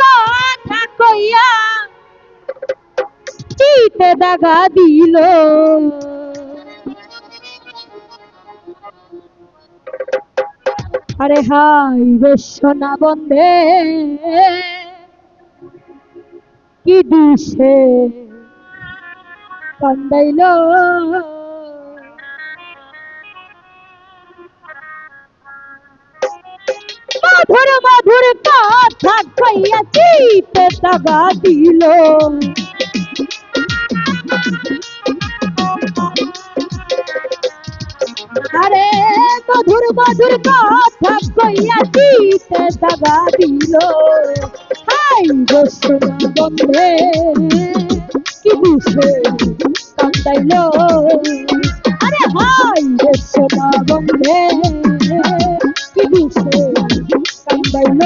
কথা কইয়া চিতে দাগা দিল। আরে হাই রে সোনা বন্ধে কি দিশে কান্দাইল। মধুর মধুর কথা কইয়া চিতে দাগা দিল। আরে মধুর মধুর কথা কইয়া চিতে দাগা দিল। হাই গো সোনা বন্ধে কি দিশে কান্দাইল। আরে হাই রে সোনা বন্ধে কি দিশে কান্দাইল।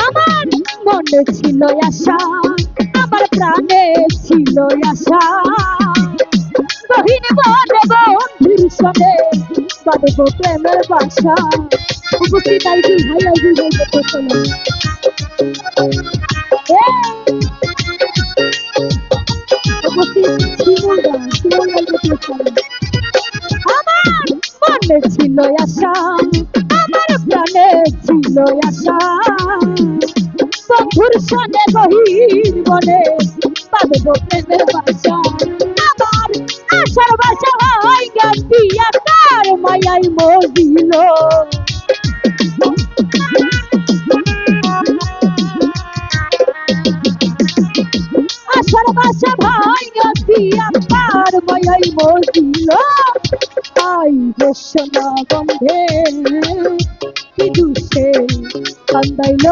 আমার মনে ছিল আশা, আমার প্রাণে ছিল আশা, গহীন বনে বন্ধুর সনে বাঁধব প্রেমের বাসা। উপস্থিত আইবি ভাই আইবি ভাই দেখতে চলো। উপস্থিত শিমুলদা শিমুলদা দেখতে চলো। আমার মনে ছিল আশা, আমার প্রাণে ছিল আশা, বন্ধুর সনে গহীন বনে বাঁধব প্রেমের বাসা। আমার আশার বাসা হয় গাছিয়া তার মায়াই মজিল। আশার বাসা ভাই গাছিয়া তার মায়াই মজিল। আই রে সোনা বন্ধে কি দুষে কান্দাইল।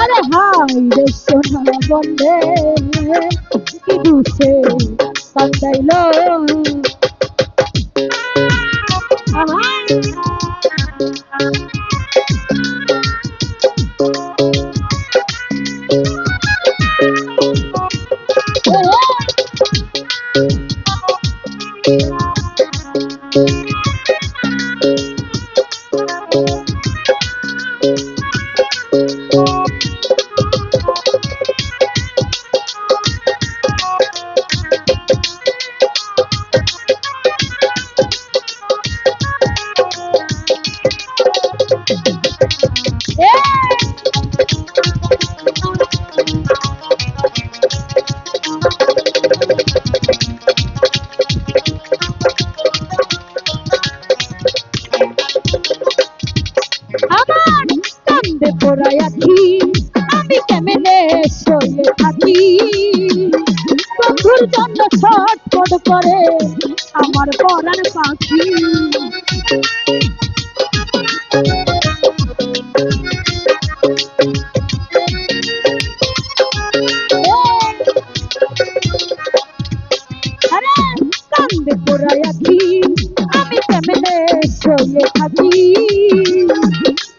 আরে হাই রে সোনা বন্ধে কি দুষে কান্দাইল। আমার কান্দে পড়াই আছি, আমি কেমনে সয়ে থাকি, বন্ধুর জন্য ছটফট করে আমার পরাণ পাখি। আরে কান্দে পড়াই আছি, আমি কেমনে সয়ে থাকি,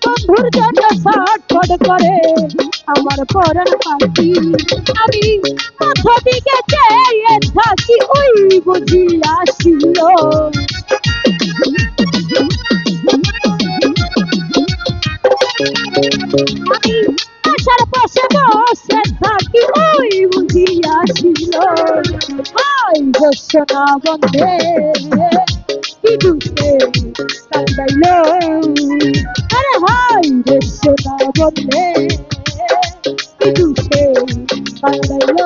বন্ধুর জন্য ছটফট করে আমার পরাণ পাখি। আমি কোথা দিকে চেয়ে থাকি ওই বুঝি আসিল। আমি আশার পাশে বসে থাকি ওই বুঝি আসিল। হাই গো সোনা বন্ধে কি দুষে কান্দাইল। আরে হাই রে সোনা বন্ধে কি দুষে কান্দাইল।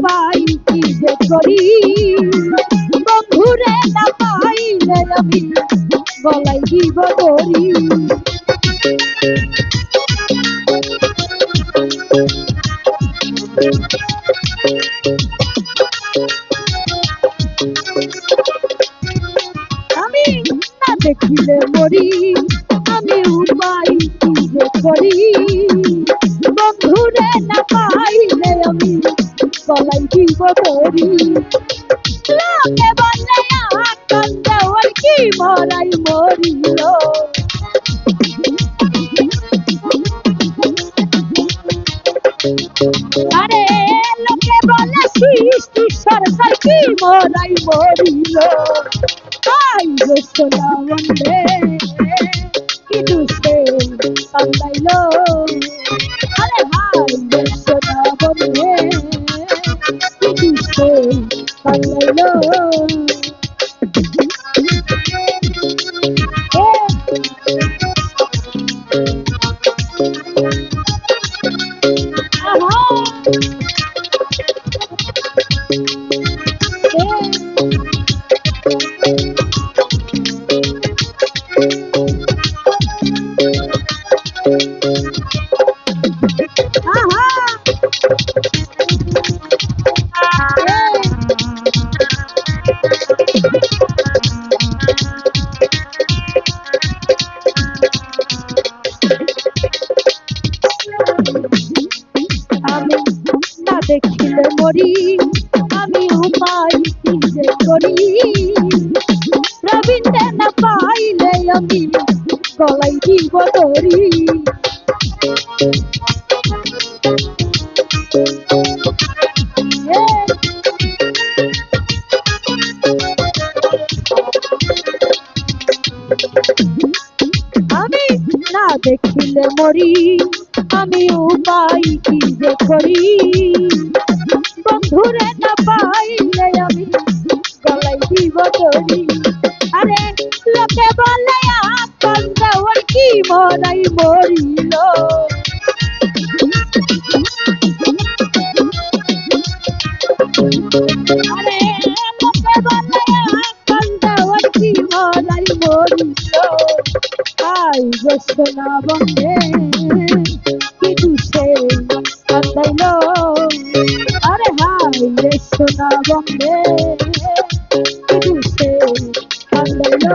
পাই কি যে করি, বন্ধুরে না পাইলে আমি গলায় দিব দড়ি। আমি না দেখিলে মরি, আমি উপায় কি যে করি, বন্ধুরে না পাইলে আমি গলায় দিব দড়ি। লোকে বলে আকাল দেওয়ার কি মরাই মরিল, আরে লোকে বলে সৃষ্টি সরকার কি মরাই মরিল। আই গো সোনা বন্ধে কি দুষে কান্দাইলো, আরে হাই গো সোনা বন্ধে কি দুষে কান্দাইলো। আমি না দেখিলে মরি, আমি উপায় কি যে করি, রবীন্দ্র না পাইলে আমি গলায় দিব দড়ি। আমি না দেখিলে মরি, আমি উপায় কি যে করি, বন্ধুরে না পাইলে আমি গলায় দিব দড়ি। আরে লোকে বলে আকাল দেওয়ার কি মরাই মরিল, আরে লোকে বলে আকাল দেওয়ার কি মরাই মরিল। আই গো সোনা বন্ধে কি দুষে কান্দাইলো, আরে হাই রে সোনা বন্ধে কি দুষে কান্দাইলো।